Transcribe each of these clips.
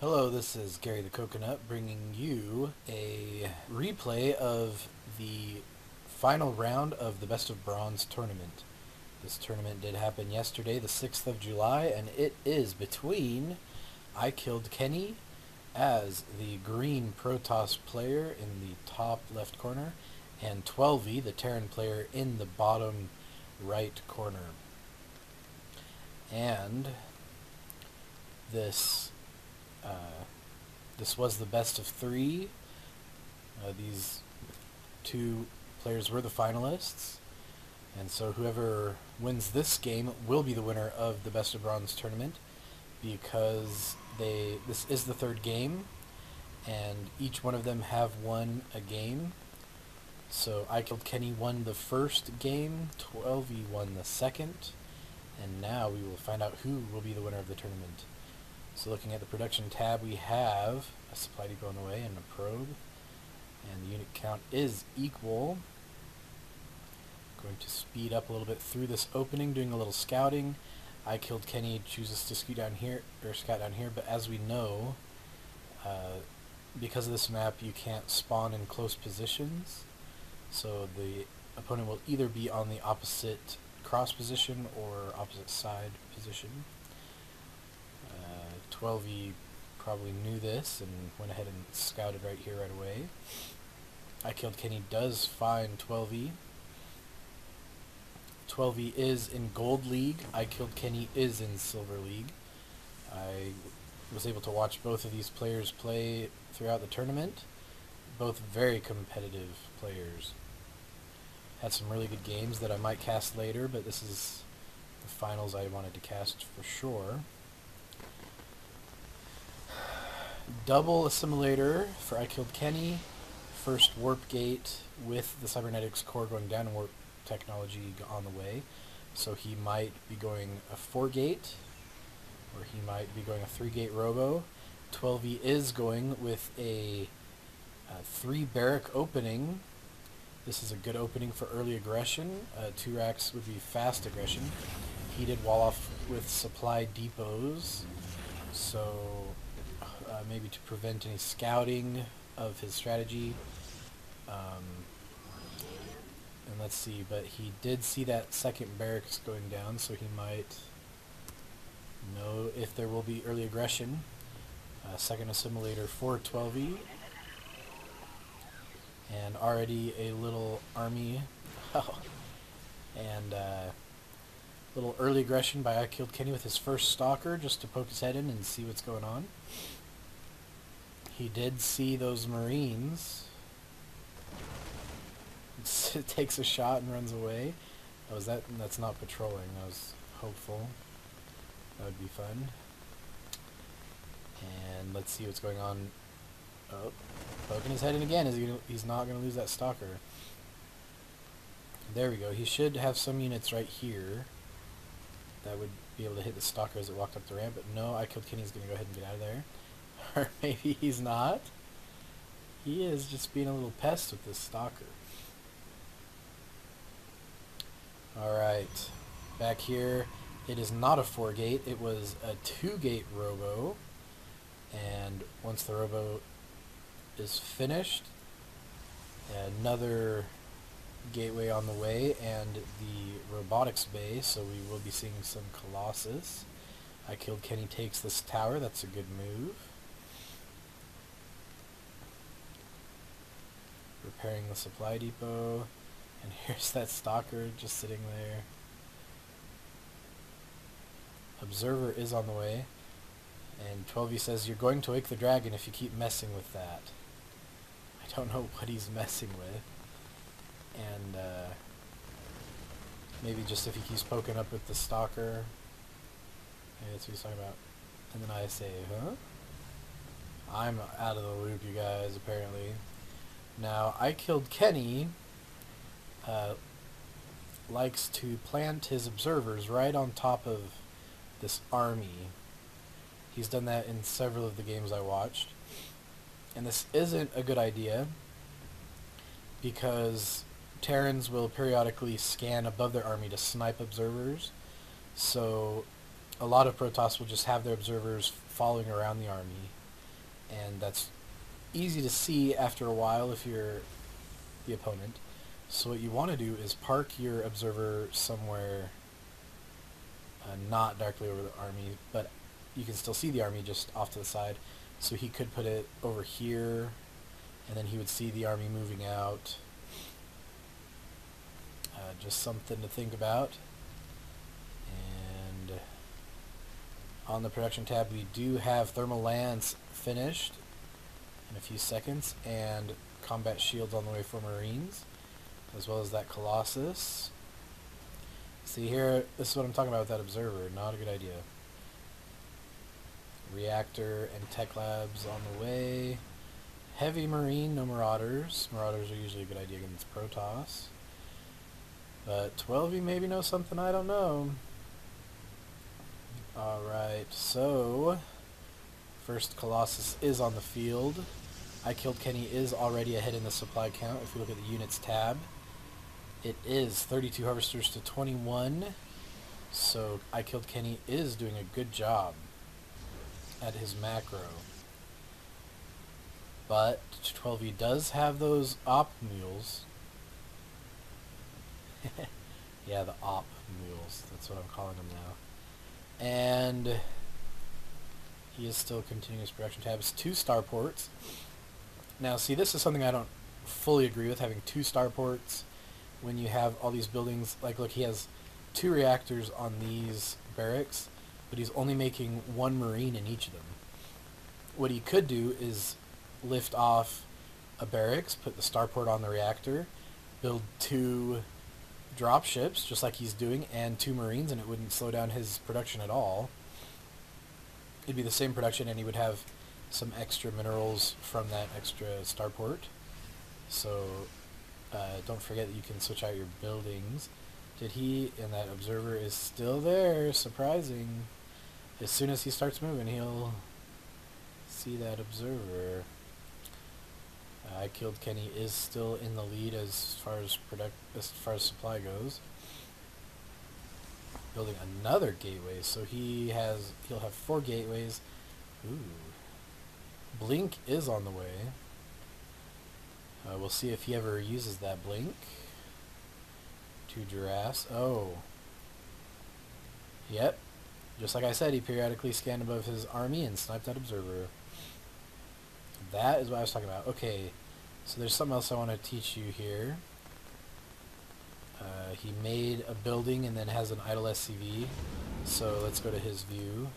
Hello, this is Gary the Coconut bringing you a replay of the final round of the Best of Bronze tournament. This tournament did happen yesterday, the 6th of July, and it is between Ikilledkenny as the green Protoss player in the top left corner and Twelvey, the Terran player, in the bottom right corner. And this this was the best of three. These two players were the finalists, and so whoever wins this game will be the winner of the Best of Bronze tournament, because this is the third game, and each one of them have won a game. So Ikilledkenny won the first game, Twelvey won the second, and now we will find out who will be the winner of the tournament. So looking at the production tab, we have a supply depot on the way and a probe, and the unit count is equal. Going to speed up a little bit through this opening, doing a little scouting. Ikilledkenny chooses to scout down here, but as we know, because of this map, you can't spawn in close positions, so the opponent will either be on the opposite cross position or opposite side position. Twelvey probably knew this and went ahead and scouted right here right away. Ikilledkenny does find Twelvey. Twelvey is in Gold League. Ikilledkenny is in Silver League. I was able to watch both of these players play throughout the tournament. Both very competitive players. Had some really good games that I might cast later, but this is the finals I wanted to cast for sure. Double assimilator for Ikilledkenny. First warp gate with the cybernetics core going down and warp technology on the way. So he might be going a 4-gate, or he might be going a 3-gate robo. Twelvey is going with a 3-barrack opening. This is a good opening for early aggression. 2 racks would be fast aggression. He did wall off with supply depots, so maybe to prevent any scouting of his strategy. And let's see, but he did see that second barracks going down, so he might know if there will be early aggression. Second assimilator for Twelvey. And already a little army. And little early aggression by Ikilledkenny with his first stalker, just to poke his head in and see what's going on. He did see those Marines. It takes a shot and runs away. Oh, that's not patrolling. That was hopeful. That would be fun. And let's see what's going on. Oh, poking his head in again. He's not going to lose that stalker. There we go. He should have some units right here that would be able to hit the stalker as it walked up the ramp, but no, Ikilledkenny's going to go ahead and get out of there. Or maybe he's not. He is just being a little pest with this stalker. Alright, back here, it is not a 4-gate, it was a 2-gate robo, and once the robo is finished, another gateway on the way, and the robotics bay, so we will be seeing some Colossus. Ikilledkenny takes this tower, that's a good move. Repairing the supply depot, and here's that stalker just sitting there. Observer is on the way, and Twelvey says, "You're going to wake the dragon if you keep messing with that." I don't know what he's messing with, and maybe just if he keeps poking up with the stalker. Maybe that's what he's talking about. And then I say, huh? I'm out of the loop, you guys, apparently. Now, Ikilledkenny likes to plant his observers right on top of this army. He's done that in several of the games I watched. And this isn't a good idea, because Terrans will periodically scan above their army to snipe observers. So a lot of Protoss will just have their observers following around the army. and that's easy to see after a while if you're the opponent. So what you want to do is park your observer somewhere not directly over the army, but you can still see the army just off to the side. So he could put it over here, and then he would see the army moving out. Just something to think about. And on the production tab, we do have Thermal Lance finished in a few seconds, and Combat Shields on the way for Marines, as well as that Colossus. See here, this is what I'm talking about with that observer. Not a good idea. Reactor and Tech Labs on the way. Heavy Marine, no Marauders. Marauders are usually a good idea against Protoss. But Twelvey maybe knows something I don't know. Alright, so first Colossus is on the field. Ikilledkenny is already ahead in the supply count if we look at the units tab. It is 32 harvesters to 21, so Ikilledkenny is doing a good job at his macro. But Twelvey does have those op mules. Yeah, the op mules, that's what I'm calling them now. And he is still continuing his production tabs. 2 starports. Now see, this is something I don't fully agree with, having 2 starports when you have all these buildings. Like, look, he has 2 reactors on these barracks, but he's only making 1 Marine in each of them. What he could do is lift off a barracks, put the starport on the reactor, build 2 drop ships, just like he's doing, and 2 Marines, and it wouldn't slow down his production at all. It'd be the same production, and he would have some extra minerals from that extra starport. So don't forget that you can switch out your buildings. Did he? And that observer is still there. Surprising. As soon as he starts moving, he'll see that observer. Ikilledkenny is still in the lead as far as supply goes. Building another gateway, so he'll have 4 gateways. Ooh. Blink is on the way. We'll see if he ever uses that blink. 2 giraffes. Oh. Yep. Just like I said, he periodically scanned above his army and sniped that observer. That is what I was talking about. Okay, so there's something else I want to teach you here. He made a building and then has an idle SCV. So let's go to his view.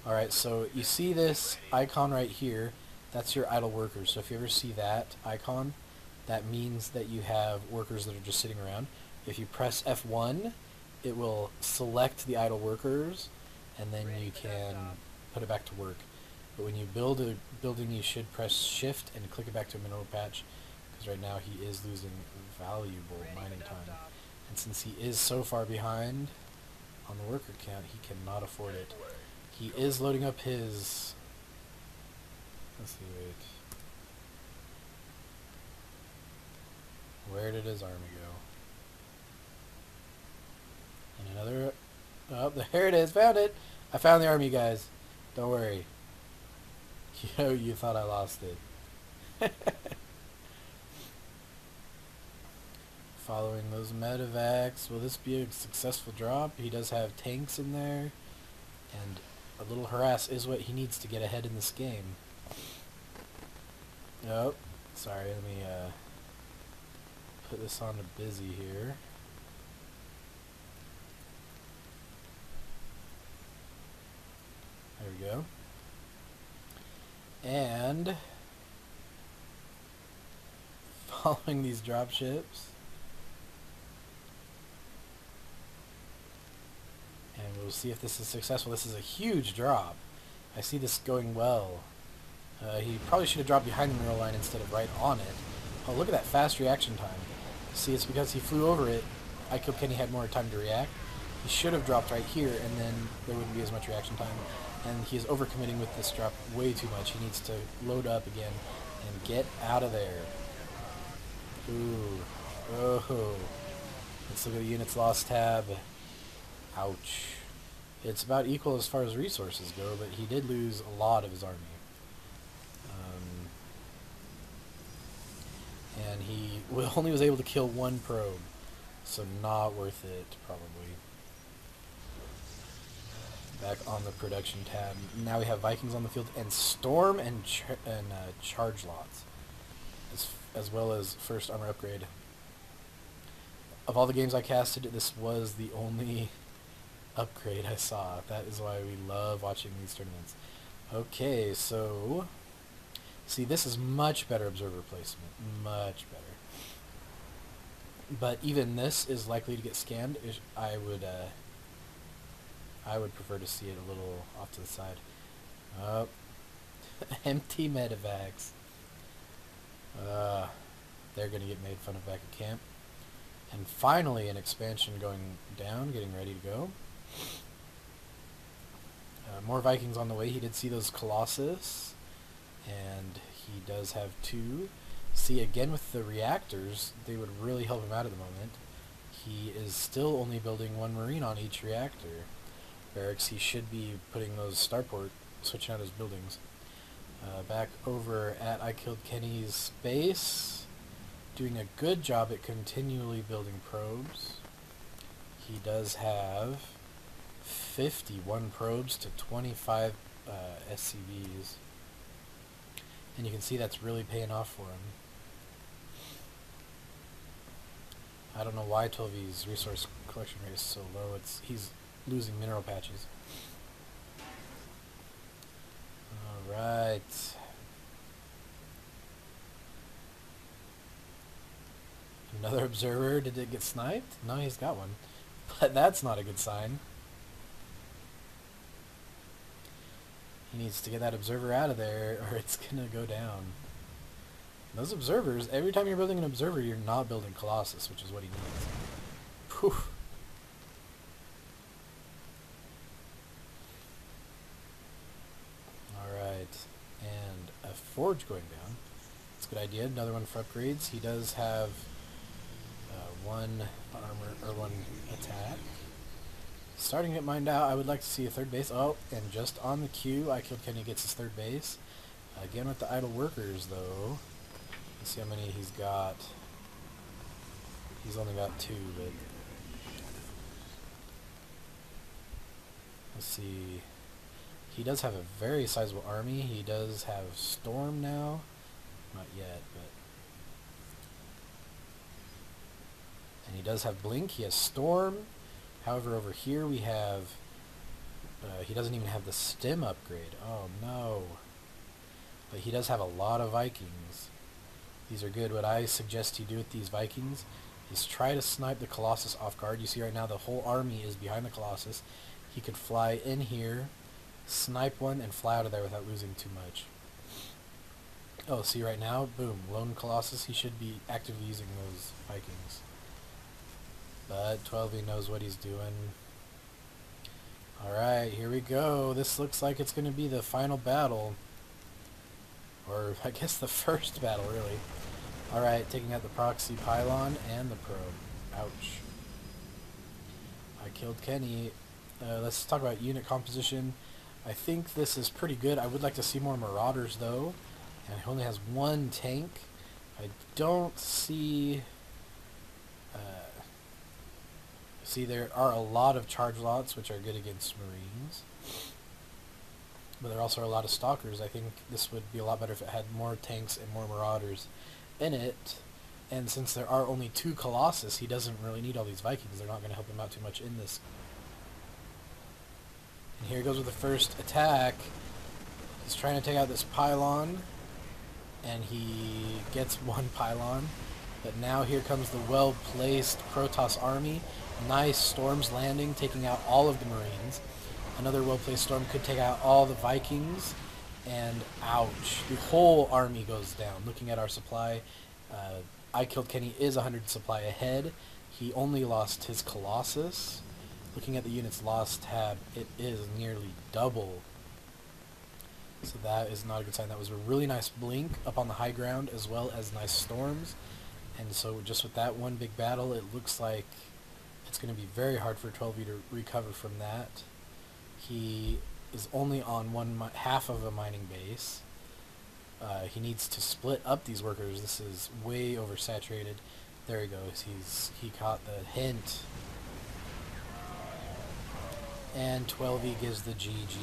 Alright, so you see this icon right here? That's your idle workers. So if you ever see that icon, that means that you have workers that are just sitting around. If you press F1, it will select the idle workers, and then you can put it back to work. But when you build a building, you should press Shift and click it back to a mineral patch, because right now he is losing valuable mining time. And since he is so far behind on the worker count, he cannot afford it. He is loading up his... Let's see, wait. Where did his army go? And another... Oh, there it is. Found it. I found the army, guys. Don't worry. Yo, you thought I lost it. Following those medevacs. Will this be a successful drop? He does have tanks in there. And a little harass is what he needs to get ahead in this game. Oh, sorry. Let me put this on to busy here. There we go. And following these drop ships. And we'll see if this is successful. This is a huge drop. I see this going well. He probably should have dropped behind the mineral line instead of right on it. Oh, look at that fast reaction time. See, it's because he flew over it. Ikilledkenny had more time to react. He should have dropped right here, and then there wouldn't be as much reaction time. And he is overcommitting with this drop way too much. He needs to load up again and get out of there. Ooh. Oh. Let's look at the units lost tab. Ouch. It's about equal as far as resources go, but he did lose a lot of his army. and he only was able to kill one probe, so not worth it, probably. Back on the production tab. Now we have Vikings on the field, and Storm and Charge Lots, as well as first armor upgrade. Of all the games I casted, this was the only upgrade I saw. That is why we love watching these tournaments. Okay, so see, this is much better observer placement, much better. But even this is likely to get scanned. I would prefer to see it a little off to the side. Oh, empty medevacs. They're gonna get made fun of back at camp. And finally, an expansion going down, getting ready to go. More Vikings on the way. He did see those Colossus, and he does have 2. See, again with the reactors, they would really help him out at the moment. He is still only building 1 Marine on each reactor. Barracks, he should be putting those starport, switching out his buildings. Back over at Ikilledkenny's base, doing a good job at continually building probes. He does have 51 probes to 25 SCVs. And you can see that's really paying off for him. I don't know why Twelvey's resource collection rate is so low. He's losing mineral patches. Alright. Another observer. Did it get sniped? No, he's got one. But that's not a good sign. He needs to get that observer out of there, or it's gonna go down. Those observers, every time you're building an observer, you're not building Colossus, which is what he needs. Phew. Alright, and a forge going down. That's a good idea. Another one for upgrades. He does have 1 armor, or 1 attack. Starting to get mined out. I would like to see a 3rd base. Oh, and just on the queue, Ikilledkenny gets his 3rd base. Again with the idle workers, though. Let's see how many he's got. He's only got 2, but... Let's see. He does have a very sizable army. He does have Storm now. Not yet, but... And he does have Blink. He has Storm. However, over here we have... he doesn't even have the stim upgrade. Oh, no. But he does have a lot of Vikings. These are good. What I suggest you do with these Vikings is try to snipe the Colossus off guard. You see right now the whole army is behind the Colossus. He could fly in here, snipe one, and fly out of there without losing too much. Oh, see right now? Boom. Lone Colossus. He should be actively using those Vikings. But Twelvey knows what he's doing. Alright, here we go. This looks like it's going to be the final battle. Or, I guess the first battle, really. Alright, taking out the proxy pylon and the probe. Ouch. Ikilledkenny. Let's talk about unit composition. I think this is pretty good. I would like to see more Marauders, though. And he only has 1 tank. I don't see... See, there are a lot of charge lots, which are good against Marines. But there also are a lot of Stalkers. I think this would be a lot better if it had more tanks and more Marauders in it. And since there are only 2 Colossus, he doesn't really need all these Vikings. They're not going to help him out too much in this. And here he goes with the first attack. He's trying to take out this pylon. And he gets 1 pylon. But now here comes the well-placed Protoss army. Nice Storms landing, taking out all of the Marines. Another well-placed Storm could take out all the Vikings. And ouch. The whole army goes down. Looking at our supply, Ikilledkenny is 100 supply ahead. He only lost his Colossus. Looking at the units lost tab, it is nearly double. So that is not a good sign. That was a really nice blink up on the high ground, as well as nice Storms. And so just with that one big battle, it looks like it's going to be very hard for Twelvey to recover from that. He is only on half of a mining base. he needs to split up these workers. This is way oversaturated. There he goes. He caught the hint. And Twelvey gives the GG.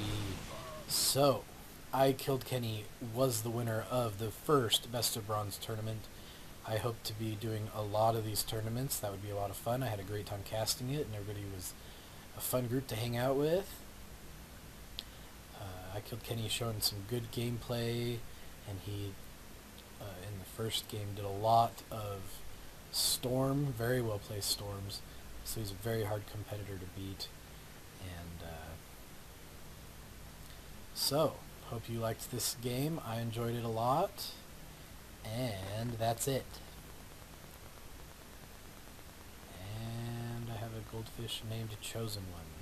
So, Ikilledkenny was the winner of the first Best of Bronze tournament. I hope to be doing a lot of these tournaments. That would be a lot of fun. I had a great time casting it, and everybody was a fun group to hang out with. Ikilledkenny showing some good gameplay, and he, in the first game, did a lot of Storm, very well placed Storms, so he's a very hard competitor to beat. And so, hope you liked this game. I enjoyed it a lot, and that's it. And I have a goldfish named Chosen One.